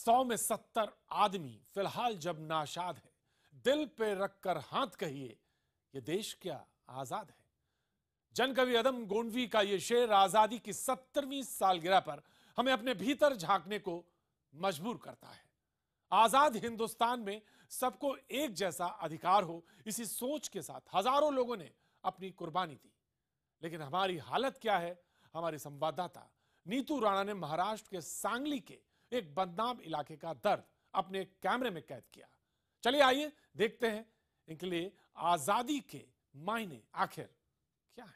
100 में 70 आदमी फिलहाल जब नाशाद है, दिल पे रखकर हाथ कहिए, ये देश क्या आजाद है। जनकवि अदम गोंडवी का ये शेर आजादी की 70वीं सालगिरह पर हमें अपने भीतर झांकने को मजबूर करता है। आजाद हिंदुस्तान में सबको एक जैसा अधिकार हो, इसी सोच के साथ हजारों लोगों ने अपनी कुर्बानी दी। लेकिन हमारी हालत क्या है? हमारी संवाददाता नीतू राणा ने महाराष्ट्र के सांगली के एक बदनाम इलाके का दर्द अपने कैमरे में कैद किया। चलिए आइए देखते हैं इनके लिए आजादी के मायने आखिर क्या है।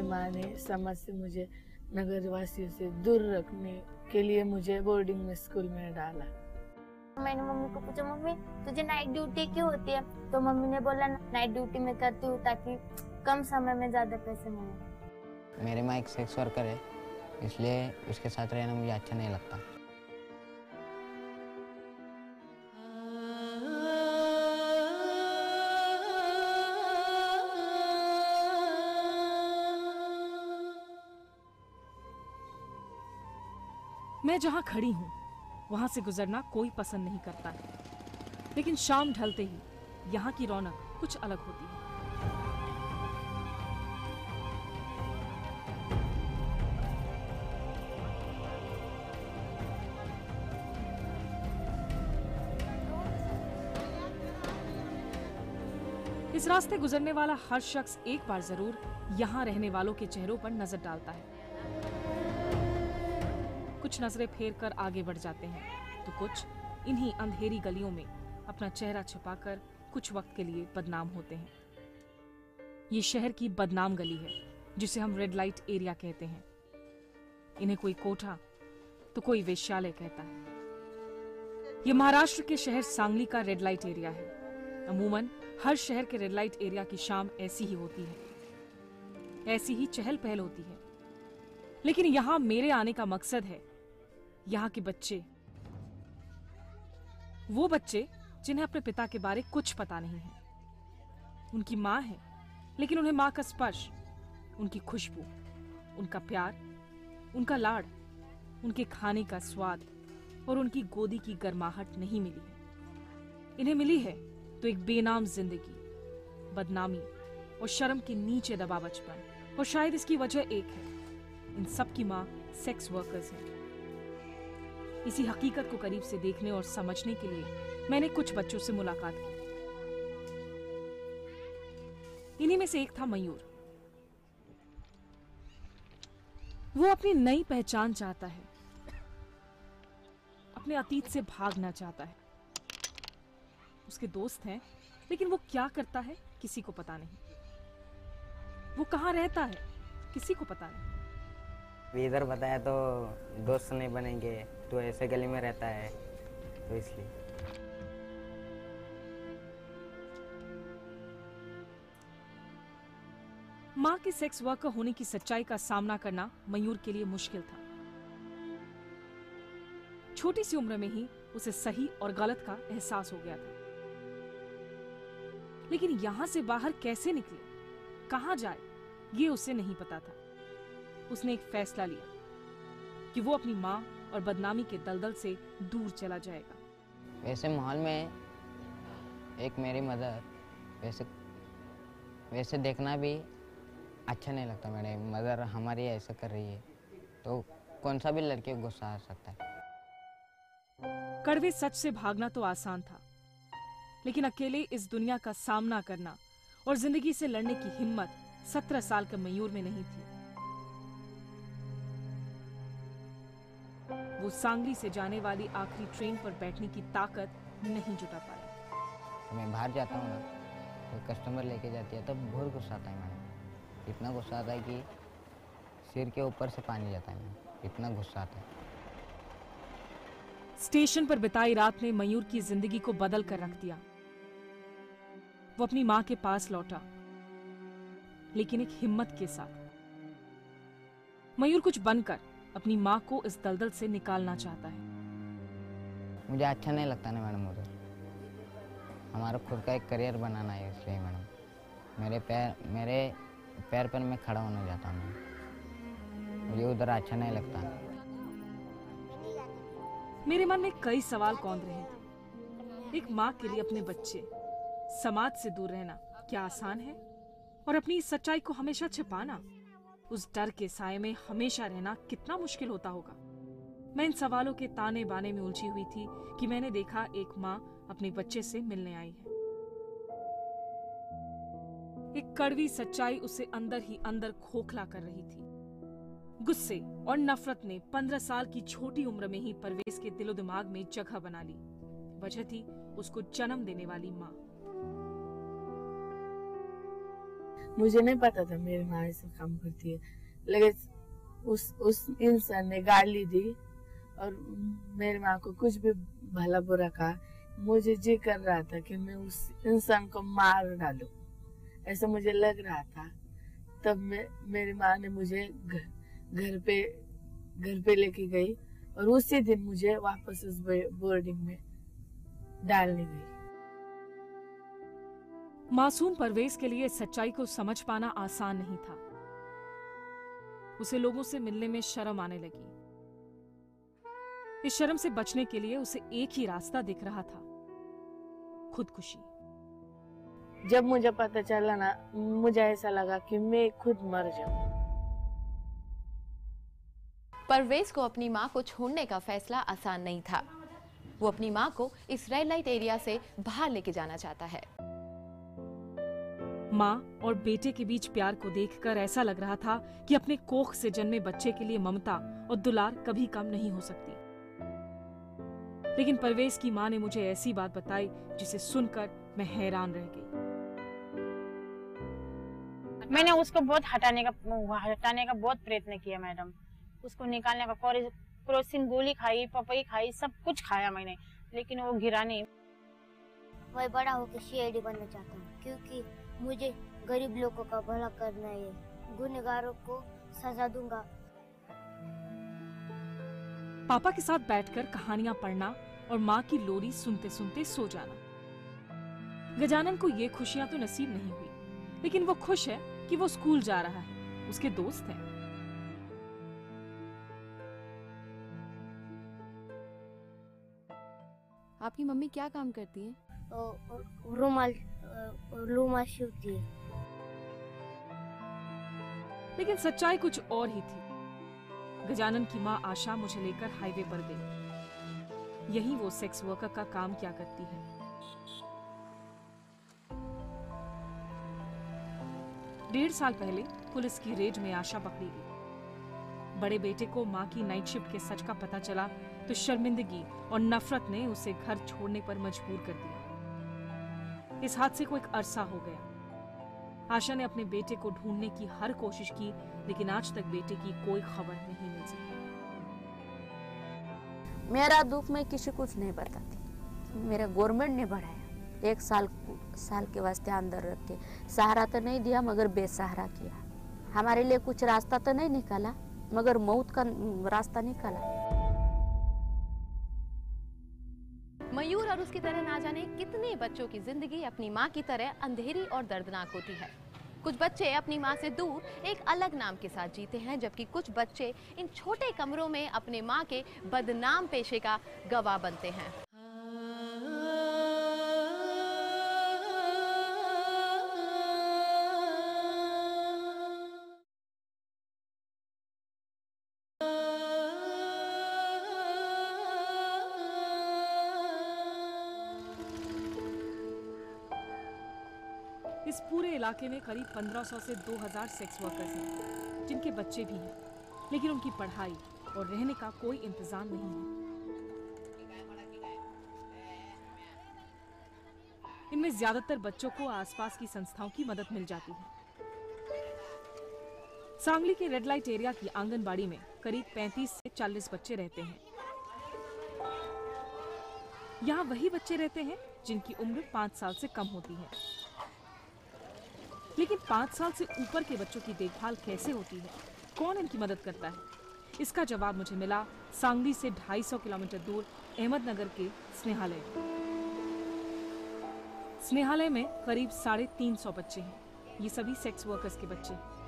माँ ने समाज से मुझे नगरवासियों से दूर रखने के लिए मुझे बोर्डिंग में स्कूल में डाला। मैंने मम्मी को पूछा, मम्मी तुझे नाइट ड्यूटी क्यों होती है? तो मम्मी ने बोला नाइट ड्यूटी में करती हूँ ताकि कम समय में ज्यादा पैसे मिले। मेरे माँ एक सेक्स वर्कर है, इसलिए उसके साथ रहना मुझे अच्छा नहीं लगता। मैं जहां खड़ी हूं वहां से गुजरना कोई पसंद नहीं करता है, लेकिन शाम ढलते ही यहां की रौनक कुछ अलग होती है। इस रास्ते गुजरने वाला हर शख्स एक बार जरूर यहां रहने वालों के चेहरों पर नजर डालता है। कुछ नजरें फेर कर आगे बढ़ जाते हैं तो कुछ इन्हीं अंधेरी गलियों में अपना चेहरा छिपाकर कुछ वक्त के लिए बदनाम होते हैं। ये शहर की बदनाम गली है जिसे हम रेड लाइट एरिया कहते हैं। इन्हें कोई कोठा तो कोई वेश्यालय कहता है। ये महाराष्ट्र के शहर सांगली का रेड लाइट एरिया है। अमूमन हर शहर के रेड लाइट एरिया की शाम ऐसी ही होती है, ऐसी ही चहल पहल होती है। लेकिन यहां मेरे आने का मकसद है यहाँ के बच्चे, वो बच्चे जिन्हें अपने पिता के बारे कुछ पता नहीं है। उनकी माँ है लेकिन उन्हें माँ का स्पर्श, उनकी खुशबू, उनका प्यार, उनका लाड़, उनके खाने का स्वाद और उनकी गोदी की गर्माहट नहीं मिली है। इन्हें मिली है तो एक बेनाम जिंदगी, बदनामी और शर्म के नीचे दबा बचपन। और शायद इसकी वजह एक है, इन सब की माँ सेक्स वर्कर्स हैं। इसी हकीकत को करीब से देखने और समझने के लिए मैंने कुछ बच्चों से मुलाकात की। इन्हीं में से एक था मयूर। वो अपनी नई पहचान चाहता है, अपने अतीत से भागना चाहता है। उसके दोस्त हैं लेकिन वो क्या करता है किसी को पता नहीं। वो कहाँ रहता है किसी को पता नहीं। इधर बताया तो दोस्त नहीं बनेंगे, तो ऐसे गली में रहता है तो इसलिए। मां के सेक्स वर्कर होने की सच्चाई का सामना करना मयूर के लिए मुश्किल था। छोटी सी उम्र में ही उसे सही और गलत का एहसास हो गया था। लेकिन यहां से बाहर कैसे निकले, कहां जाए, ये उसे नहीं पता था। उसने एक फैसला लिया कि वो अपनी माँ और बदनामी के दलदल से दूर चला जाएगा। वैसे माहौल में एक मेरी मदर, वैसे देखना भी अच्छा नहीं लगता। मेरी मदर हमारी ऐसा कर रही है तो कौन सा भी लड़के को गुस्सा आ सकता है। कड़वे सच से भागना तो आसान था, लेकिन अकेले इस दुनिया का सामना करना और जिंदगी से लड़ने की हिम्मत 17 साल के मयूर में नहीं थी। वो सांगली से जाने वाली आखिरी ट्रेन पर बैठने की ताकत नहीं जुटा पाया। मैं बाहर जाता हूँ ना कोई कस्टमर लेके जाती है तब बहुत गुस्सा आता है मैडम। इतना गुस्सा आता है कि सिर के ऊपर से पानी जाता है मैडम, इतना गुस्सा आता है। स्टेशन पर बिताई रात ने मयूर की जिंदगी को बदल कर रख दिया। वो अपनी मां के पास लौटा, लेकिन एक हिम्मत के साथ। मयूर कुछ बनकर अपनी मां को इस दलदल से निकालना चाहता है। मुझे अच्छा नहीं लगता ना मैडम उधर। हमारा खुद का एक करियर बनाना है, इसलिए मैडम मेरे पैर पर मैं खड़ा होना चाहता हूँ। मुझे उधर अच्छा नहीं लगता। मेरे मन में कई सवाल कौंध रहे थे। एक माँ के लिए अपने बच्चे, समाज से दूर रहना क्या आसान है? और अपनी इस सच्चाई को हमेशा छिपाना, उस डर के साए में हमेशा रहना कितना मुश्किल होता होगा। मैं इन सवालों के ताने बाने में उलझी हुई थी कि मैंने देखा एक माँ अपने बच्चे से मिलने आई है। एक कड़वी सच्चाई उसे अंदर ही अंदर खोखला कर रही थी। गुस्से और नफरत ने 15 साल की छोटी उम्र में ही परवेज के दिलो दिमाग में जगह बना ली। वजह थी उसको जन्म देने वाली माँ। मुझे नहीं पता था मेरी माँ ऐसा काम करती है, लेकिन उस इंसान ने गाली दी और मेरी माँ को कुछ भी भला बुरा कहा। मुझे जी कर रहा था कि मैं उस इंसान को मार डालूं, ऐसा मुझे लग रहा था। तब मेरी माँ ने मुझे घर पे लेके गई और उसी दिन मुझे वापस उस बोर्डिंग में डालने गई। मासूम परवेज के लिए सच्चाई को समझ पाना आसान नहीं था। उसे लोगों से मिलने में शर्म आने लगी। इस शर्म से बचने के लिए उसे एक ही रास्ता दिख रहा था, खुदकुशी। जब मुझे पता चला ना, मुझे ऐसा लगा कि मैं खुद मर जाऊं। परवेज को अपनी मां को छोड़ने का फैसला आसान नहीं था। वो अपनी मां को इस रेड लाइट एरिया से बाहर लेके जाना चाहता है। माँ और बेटे के बीच प्यार को देखकर ऐसा लग रहा था कि अपने कोख से जन्मे बच्चे के लिए ममता और दुलार कभी कम नहीं हो सकती। लेकिन परवेज की माँ ने मुझे ऐसी बात बताई जिसे सुनकर मैं हैरान रह गई। मैंने उसको बहुत हटाने का बहुत प्रयत्न किया मैडम। उसको निकालने का क्रोसिन गोली खाई, पपई खाई, सब कुछ खाया मैंने, लेकिन वो गिरा नहीं। मैं बड़ा होकर सीआईडी बनना चाहता हूँ, क्योंकि मुझे गरीब लोगों का भला करना है। गुनहगारों को सजा दूंगा। पापा के साथ बैठकर कहानियां पढ़ना और माँ की लोरी सुनते सुनते सो जाना। गजानन को ये खुशियां तो नसीब नहीं हुई, लेकिन वो खुश है कि वो स्कूल जा रहा है, उसके दोस्त हैं। आपकी मम्मी क्या काम करती है? रुमाल सिलती है। लेकिन सच्चाई कुछ और ही थी। गजानन की माँ आशा मुझे लेकर हाईवे पर गई। यही वो सेक्स वर्कर का काम क्या करती है। डेढ़ साल पहले पुलिस की रेड में आशा पकड़ी गई। बड़े बेटे को माँ की नाइट शिफ्ट के सच का पता चला तो शर्मिंदगी और नफरत ने उसे घर छोड़ने पर मजबूर कर दिया। इस हादसे को एक अरसा हो गया। आशा ने अपने बेटे को ढूंढने की हर कोशिश की, लेकिन आज तक बेटे की कोई खबर नहीं मिल सकी। मेरा दुख मैं किसी कुछ नहीं बताती। मेरा गवर्नमेंट ने बढ़ाया, 1 साल के वास्ते अंदर रख के सहारा तो नहीं दिया, मगर बेसहारा किया। हमारे लिए कुछ रास्ता तो नहीं निकाला, मगर मौत का रास्ता निकाला। मयूर और उसकी तरह ना जाने कितने बच्चों की जिंदगी अपनी माँ की तरह अंधेरी और दर्दनाक होती है। कुछ बच्चे अपनी माँ से दूर एक अलग नाम के साथ जीते हैं, जबकि कुछ बच्चे इन छोटे कमरों में अपने माँ के बदनाम पेशे का गवाह बनते हैं। इस पूरे इलाके में करीब 1500 से 2000 सेक्स वर्कर्स हैं, जिनके बच्चे भी हैं, लेकिन उनकी पढ़ाई और रहने का कोई इंतजाम नहीं है। इनमें ज्यादातर बच्चों को आसपास की संस्थाओं की मदद मिल जाती है। सांगली के रेड लाइट एरिया की आंगनबाड़ी में करीब 35 से 40 बच्चे रहते हैं। यहाँ वही बच्चे रहते हैं जिनकी उम्र 5 साल से कम होती है। लेकिन 5 साल से ऊपर के बच्चों की देखभाल कैसे होती है, कौन इनकी मदद करता है, इसका जवाब मुझे मिला सांगली से 250 किलोमीटर दूर अहमदनगर के स्नेहालय। स्नेहालय में करीब 350 बच्चे हैं। ये सभी सेक्स वर्कर्स के बच्चे हैं।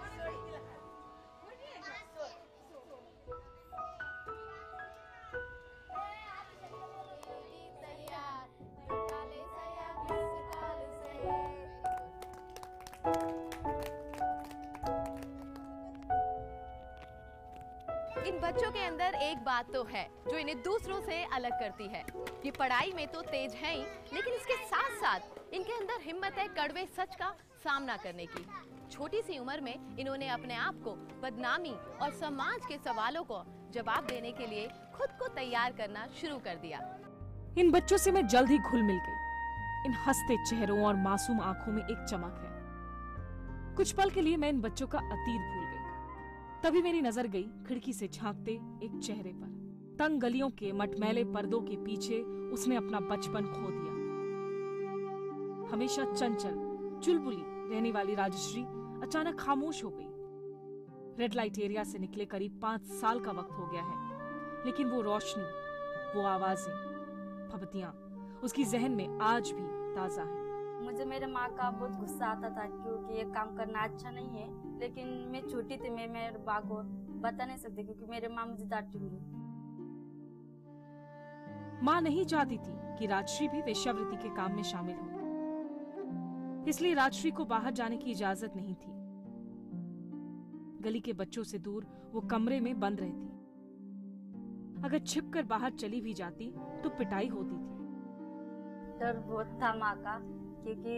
इन बच्चों के अंदर एक बात तो है जो इन्हें दूसरों से अलग करती है। ये पढ़ाई में तो तेज हैं ही, लेकिन इसके साथ साथ इनके अंदर हिम्मत है कड़वे सच का सामना करने की। छोटी सी उम्र में इन्होंने अपने आप को बदनामी और समाज के सवालों को जवाब देने के लिए खुद को तैयार करना शुरू कर दिया। इन बच्चों से मैं जल्द ही घुल मिल गई। इन हंसते चेहरों और मासूम आंखों में एक चमक है। कुछ पल के लिए मैं इन बच्चों का अतीत भूल गई। तभी मेरी नजर गई खिड़की से झांकते एक चेहरे पर। तंग गलियों के मटमैले पर्दों के पीछे उसने अपना बचपन खो दिया। हमेशा चंचल चुलबुली रहने वाली राजश्री अचानक खामोश हो गई। रेड लाइट एरिया से निकले करीब 5 साल का वक्त हो गया है, लेकिन वो रोशनी, वो आवाजें, फबतियां उसकी जहन में आज भी ताजा है। मुझे मेरे माँ का बहुत गुस्सा आता था क्योंकि ये काम करना अच्छा नहीं है, लेकिन मैं छोटी थी, मैं मेरे माँ को बता नहीं सकती क्योंकि मेरे माँ मुझे डांटेंगी। माँ नहीं चाहती थी कि राजश्री भी वेश्यावृत्ति के काम में शामिल हो, इसलिए राजश्री को बाहर जाने की इजाजत नहीं थी। गली के बच्चों से दूर वो कमरे में बंद रहती। अगर छिपकर बाहर चली भी जाती तो पिटाई होती थी। डर बहुत था माँ का, क्योंकि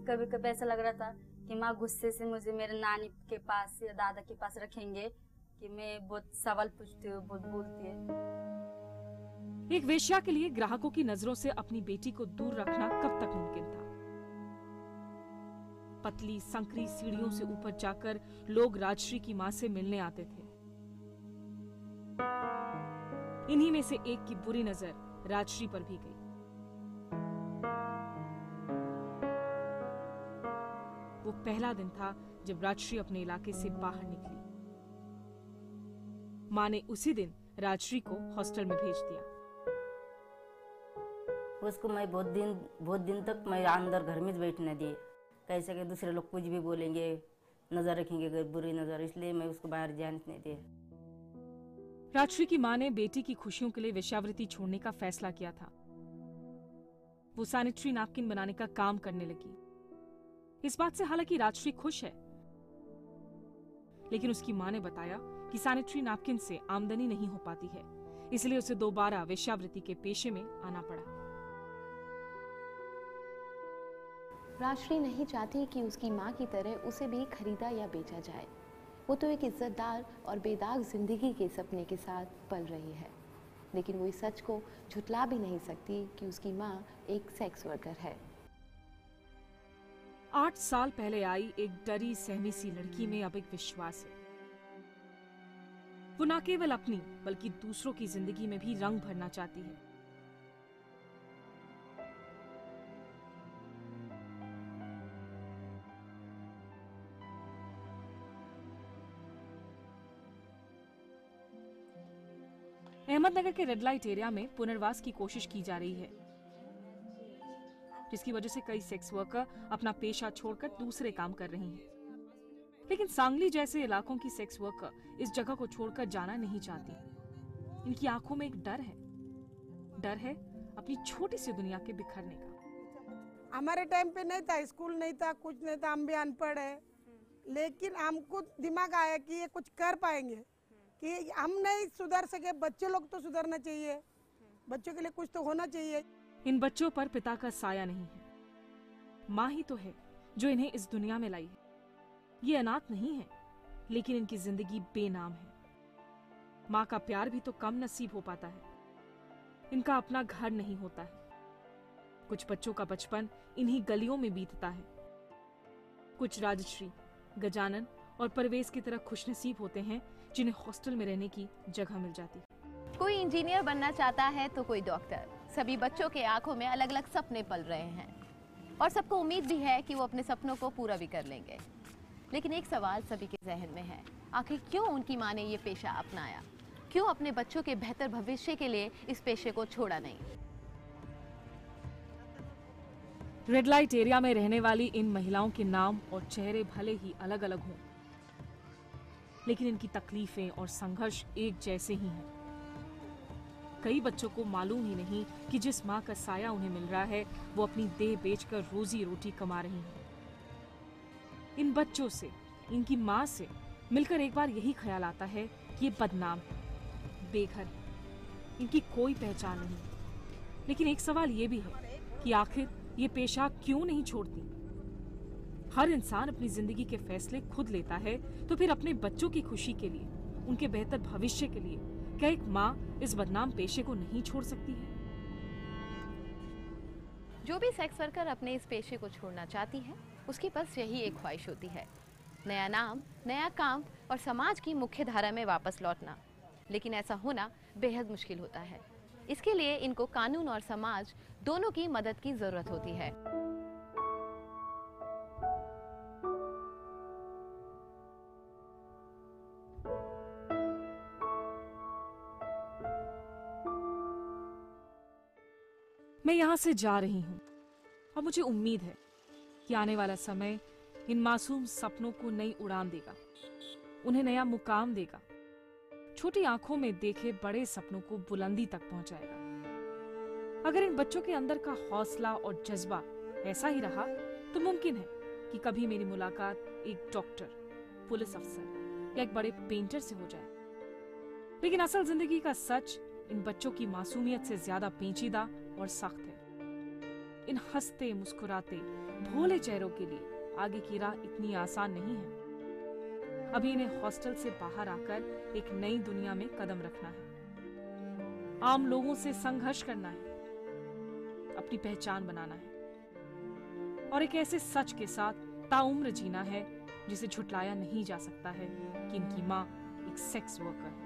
कभी कभी ऐसा लग रहा था कि माँ गुस्से से मुझे मेरे नानी के पास या दादा के पास रखेंगे, कि मैं बहुत सवाल पूछती हूँ, बहुत बोलती है। एक वेश्या के लिए ग्राहकों की नजरों से अपनी बेटी को दूर रखना कब तक मुमकिन था? पतली संकरी सीढ़ियों से ऊपर जाकर लोग राजश्री की मां से मिलने आते थे। इन्हीं में से एक की बुरी नजर राजश्री पर भी गई। वो पहला दिन था जब राजश्री अपने इलाके से बाहर निकली। मां ने उसी दिन राजश्री को हॉस्टल में भेज दिया। उसको मैं बहुत दिन तक मैं अंदर घर में बैठने दिए, कैसे कि दूसरे लोग कुछ भी बोलेंगे, नजर रखेंगे बुरी नजर, इसलिए मैं उसको बाहर जाने नहीं दिया। राजश्री की मां ने बेटी की खुशियों के लिए वेश्यावृत्ति छोड़ने का फैसला किया था। वो सैनिटरी नैपकिन बनाने का काम करने लगी। इस बात से हालांकि राजश्री खुश है, लेकिन उसकी मां ने बताया कि सैनिटरी नैपकिन से आमदनी नहीं हो पाती है, इसलिए उसे दोबारा वेश्यावृत्ति के पेशे में आना पड़ा। राजश्री नहीं चाहती कि उसकी माँ की तरह उसे भी खरीदा या बेचा जाए। वो तो एक इज्जतदार और बेदाग जिंदगी के सपने के साथ पल रही है, लेकिन वो इस सच को झुटला भी नहीं सकती कि उसकी माँ एक सेक्स वर्कर है। 8 साल पहले आई एक डरी सहमी सी लड़की में अब एक विश्वास है। वो न केवल अपनी बल्कि दूसरों की जिंदगी में भी रंग भरना चाहती है। अहमदनगर के रेड लाइट एरिया में पुनर्वास की कोशिश की जा रही है, जिसकी वजह से कई सेक्स वर्कर अपना पेशा छोड़कर दूसरे काम कर रही हैं। लेकिन सांगली जैसे इलाकों की सेक्स वर्कर इस जगह को छोड़कर जाना नहीं चाहती। इनकी आंखों में एक डर है अपनी छोटी सी दुनिया के बिखरने का। हमारे टाइम पे नहीं था, स्कूल नहीं था, कुछ नहीं था, हम भी अनपढ़ है, लेकिन हमको दिमाग आया कि ये कुछ कर पाएंगे, कि हम नहीं सुधर सके, बच्चे लोग तो सुधरना चाहिए, बच्चों के लिए कुछ तो होना चाहिए। इन बच्चों पर पिता का साया नहीं है, माँ ही तो है जो इन्हें इस दुनिया में लाई है। ये अनाथ नहीं है, लेकिन इनकी जिंदगी बेनाम है। माँ का प्यार भी तो कम नसीब हो पाता है। इनका अपना घर नहीं होता है। कुछ बच्चों का बचपन इन्हीं गलियों में बीतता है। कुछ राजश्री, गजानन और परवेज की तरह खुशनसीब होते हैं जिन्हें हॉस्टल में रहने की जगह मिल जाती है। कोई इंजीनियर बनना चाहता है तो कोई डॉक्टर। सभी बच्चों के आंखों में अलग अलग सपने पल रहे हैं और सबको उम्मीद भी है कि वो अपने सपनों को पूरा भी कर लेंगे। लेकिन एक सवाल सभी के जहन में है, आखिर क्यों उनकी माँ ने ये पेशा अपनाया? क्यों अपने बच्चों के बेहतर भविष्य के लिए इस पेशे को छोड़ा नहीं? रेड लाइट एरिया में रहने वाली इन महिलाओं के नाम और चेहरे भले ही अलग अलग हों, लेकिन इनकी तकलीफें और संघर्ष एक जैसे ही हैं। कई बच्चों को मालूम ही नहीं कि जिस माँ का साया उन्हें मिल रहा है वो अपनी देह बेचकर रोजी रोटी कमा रही है। इन बच्चों से, इनकी माँ से मिलकर एक बार यही ख्याल आता है कि ये बदनाम है, बेघर, इनकी कोई पहचान नहीं। लेकिन एक सवाल ये भी है कि आखिर ये पेशा क्यों नहीं छोड़ती? हर इंसान अपनी जिंदगी के फैसले खुद लेता है, तो फिर अपने बच्चों की खुशी के लिए, उनके बेहतर भविष्य के लिए क्या एक माँ इस बदनाम पेशे को नहीं छोड़ सकती है? जो भी सेक्स वर्कर अपने इस पेशे को छोड़ना चाहती है, उसकी बस यही एक ख्वाहिश होती है, नया नाम, नया काम और समाज की मुख्य धारा में वापस लौटना। लेकिन ऐसा होना बेहद मुश्किल होता है। इसके लिए इनको कानून और समाज दोनों की मदद की जरूरत होती है। मैं यहाँ से जा रही हूँ और मुझे उम्मीद है कि आने वाला समय इन मासूम सपनों को नई उड़ान देगा, उन्हें नया मुकाम देगा, छोटी आंखों में देखे बड़े सपनों को बुलंदी तक पहुंचाएगा। अगर इन बच्चों के अंदर का हौसला और जज्बा ऐसा ही रहा तो मुमकिन है कि कभी मेरी मुलाकात एक डॉक्टर, पुलिस अफसर या एक बड़े पेंटर से हो जाए। लेकिन असल जिंदगी का सच इन बच्चों की मासूमियत से ज्यादा पेचीदा और सख्त है। इन हंसते मुस्कुराते भोले चेहरों के लिए आगे की राह इतनी आसान नहीं है। अभी इन्हें हॉस्टल से बाहर आकर एक नई दुनिया में कदम रखना है, आम लोगों से संघर्ष करना है, अपनी पहचान बनाना है और एक ऐसे सच के साथ ताउम्र जीना है जिसे झुटलाया नहीं जा सकता है कि इनकी माँ एक सेक्स वर्कर है।